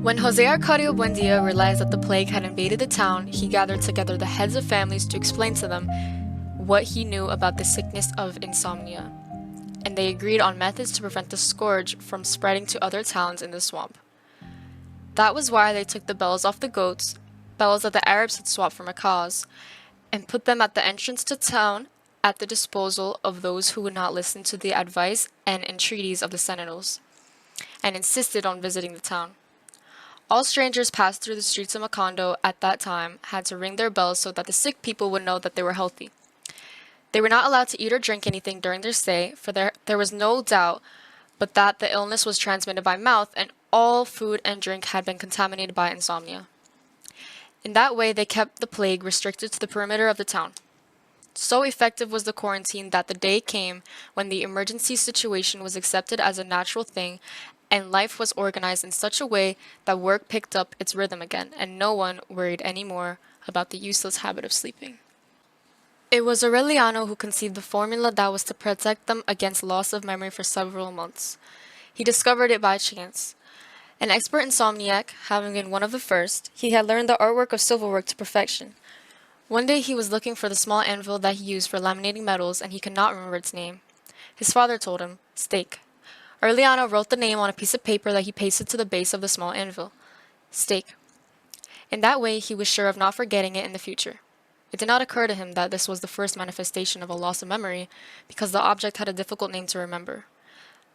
When Jose Arcadio Buendia realized that the plague had invaded the town, he gathered together the heads of families to explain to them what he knew about the sickness of insomnia, and they agreed on methods to prevent the scourge from spreading to other towns in the swamp. That was why they took the bells off the goats, bells that the Arabs had swapped for macaws, and put them at the entrance to town at the disposal of those who would not listen to the advice and entreaties of the sentinels, and insisted on visiting the town. All strangers passed through the streets of Macondo at that time had to ring their bells so that the sick people would know that they were healthy. They were not allowed to eat or drink anything during their stay, for there was no doubt but that the illness was transmitted by mouth and all food and drink had been contaminated by insomnia. In that way, they kept the plague restricted to the perimeter of the town. So effective was the quarantine that the day came when the emergency situation was accepted as a natural thing and life was organized in such a way that work picked up its rhythm again and no one worried anymore about the useless habit of sleeping. It was Aureliano who conceived the formula that was to protect them against loss of memory for several months. He discovered it by chance. An expert insomniac, having been one of the first, he had learned the artwork of silverwork to perfection. One day he was looking for the small anvil that he used for laminating metals and he could not remember its name. His father told him, "Steak." Aureliano wrote the name on a piece of paper that he pasted to the base of the small anvil. Steak. In that way he was sure of not forgetting it in the future. It did not occur to him that this was the first manifestation of a loss of memory, because the object had a difficult name to remember.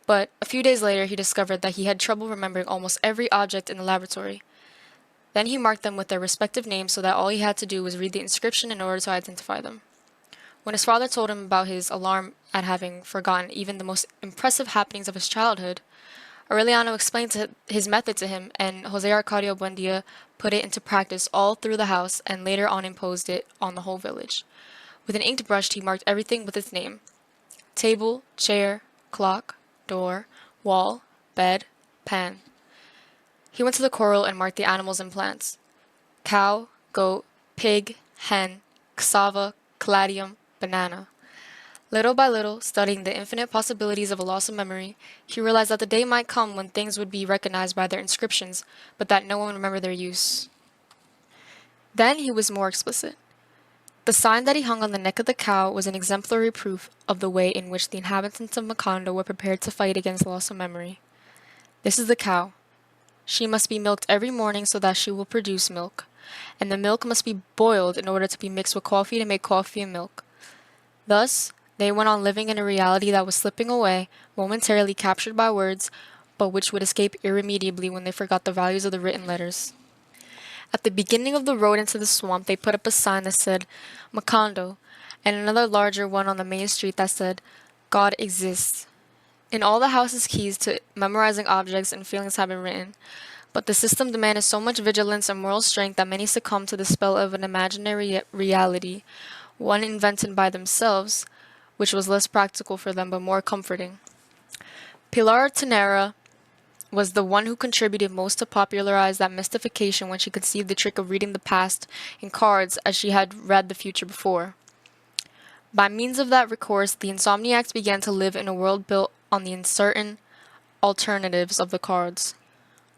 But a few days later he discovered that he had trouble remembering almost every object in the laboratory. Then he marked them with their respective names so that all he had to do was read the inscription in order to identify them. When his father told him about his alarm at having forgotten even the most impressive happenings of his childhood, Aureliano explained his method to him, and Jose Arcadio Buendia put it into practice all through the house and later on imposed it on the whole village. With an inked brush he marked everything with its name: table, chair, clock, door, wall, bed, pan. He went to the corral and marked the animals and plants: cow, goat, pig, hen, cassava, caladium, banana. Little by little, studying the infinite possibilities of a loss of memory, he realized that the day might come when things would be recognized by their inscriptions, but that no one would remember their use. Then he was more explicit. The sign that he hung on the neck of the cow was an exemplary proof of the way in which the inhabitants of Macondo were prepared to fight against loss of memory. This is the cow. She must be milked every morning so that she will produce milk, and the milk must be boiled in order to be mixed with coffee to make coffee and milk. Thus, they went on living in a reality that was slipping away, momentarily captured by words, but which would escape irremediably when they forgot the values of the written letters. At the beginning of the road into the swamp, they put up a sign that said Macondo, and another larger one on the main street that said, "God exists." In all the houses, keys to memorizing objects and feelings have been written, but the system demanded so much vigilance and moral strength that many succumbed to the spell of an imaginary reality, one invented by themselves, which was less practical for them but more comforting. Pilar Tenera was the one who contributed most to popularize that mystification when she conceived the trick of reading the past in cards as she had read the future before. By means of that recourse, the insomniacs began to live in a world built on the uncertain alternatives of the cards,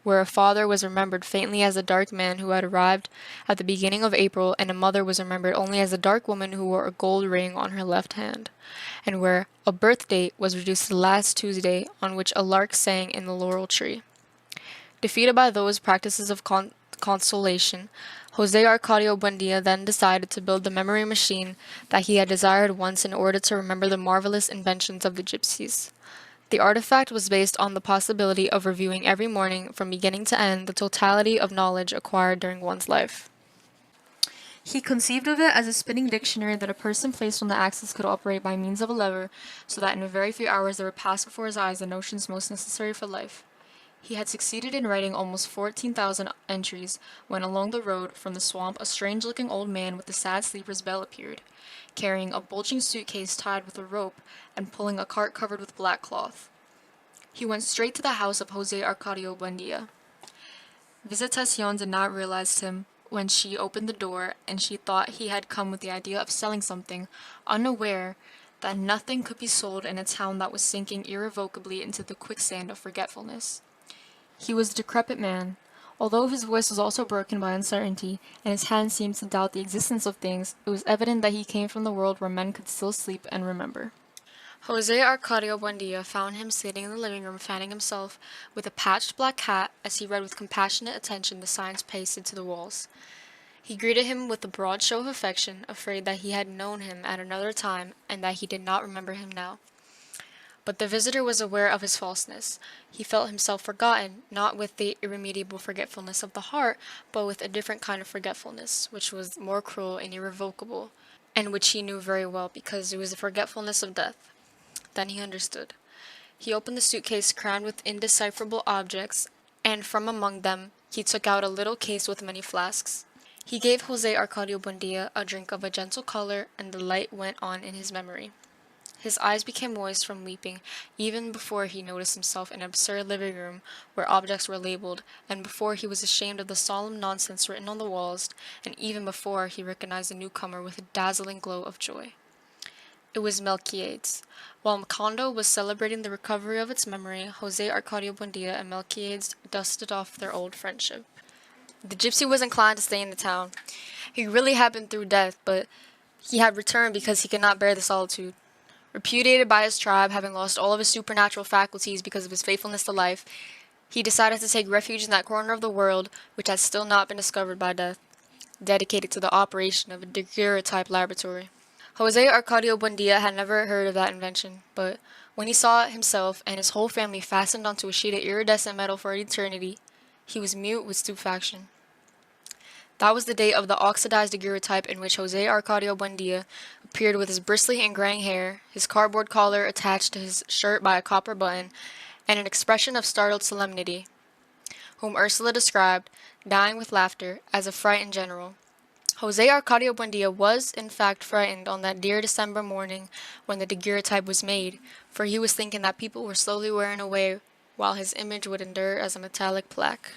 where a father was remembered faintly as a dark man who had arrived at the beginning of April, and a mother was remembered only as a dark woman who wore a gold ring on her left hand, and where a birth date was reduced to the last Tuesday on which a lark sang in the laurel tree. Defeated by those practices of consolation, Jose Arcadio Buendia then decided to build the memory machine that he had desired once in order to remember the marvelous inventions of the gypsies. The artifact was based on the possibility of reviewing every morning, from beginning to end, the totality of knowledge acquired during one's life. He conceived of it as a spinning dictionary that a person placed on the axis could operate by means of a lever, so that in a very few hours there would pass before his eyes the notions most necessary for life. He had succeeded in writing almost 14,000 entries when along the road from the swamp a strange-looking old man with a sad sleeper's bell appeared, carrying a bulging suitcase tied with a rope and pulling a cart covered with black cloth. He went straight to the house of Jose Arcadio Buendia. Visitacion did not realize him when she opened the door, and she thought he had come with the idea of selling something, unaware that nothing could be sold in a town that was sinking irrevocably into the quicksand of forgetfulness. He was a decrepit man, Although his voice was also broken by uncertainty, and his hands seemed to doubt the existence of things, it was evident that he came from the world where men could still sleep and remember. Jose Arcadio Buendia found him sitting in the living room fanning himself with a patched black hat as he read with compassionate attention the signs pasted to the walls. He greeted him with a broad show of affection, afraid that he had known him at another time and that he did not remember him now. But the visitor was aware of his falseness. He felt himself forgotten, not with the irremediable forgetfulness of the heart, but with a different kind of forgetfulness, which was more cruel and irrevocable, and which he knew very well because it was the forgetfulness of death. Then he understood. He opened the suitcase crammed with indecipherable objects, and from among them he took out a little case with many flasks. He gave Jose Arcadio Buendia a drink of a gentle color, and the light went on in his memory. His eyes became moist from weeping even before he noticed himself in an absurd living room where objects were labeled, and before he was ashamed of the solemn nonsense written on the walls, and even before he recognized the newcomer with a dazzling glow of joy. It was Melquiades. While Macondo was celebrating the recovery of its memory, Jose Arcadio Buendia and Melquiades dusted off their old friendship. The gypsy was inclined to stay in the town. He really had been through death, but he had returned because he could not bear the solitude. Repudiated by his tribe, having lost all of his supernatural faculties because of his faithfulness to life, he decided to take refuge in that corner of the world which has still not been discovered by death, dedicated to the operation of a daguerreotype laboratory. Jose Arcadio Buendia had never heard of that invention, but when he saw himself and his whole family fastened onto a sheet of iridescent metal for eternity, he was mute with stupefaction. That was the date of the oxidized daguerreotype in which Jose Arcadio Buendia appeared with his bristly and graying hair, his cardboard collar attached to his shirt by a copper button, and an expression of startled solemnity, whom Ursula described, dying with laughter, as a frightened general. Jose Arcadio Buendia was, in fact, frightened on that dear December morning when the daguerreotype was made, for he was thinking that people were slowly wearing away while his image would endure as a metallic plaque.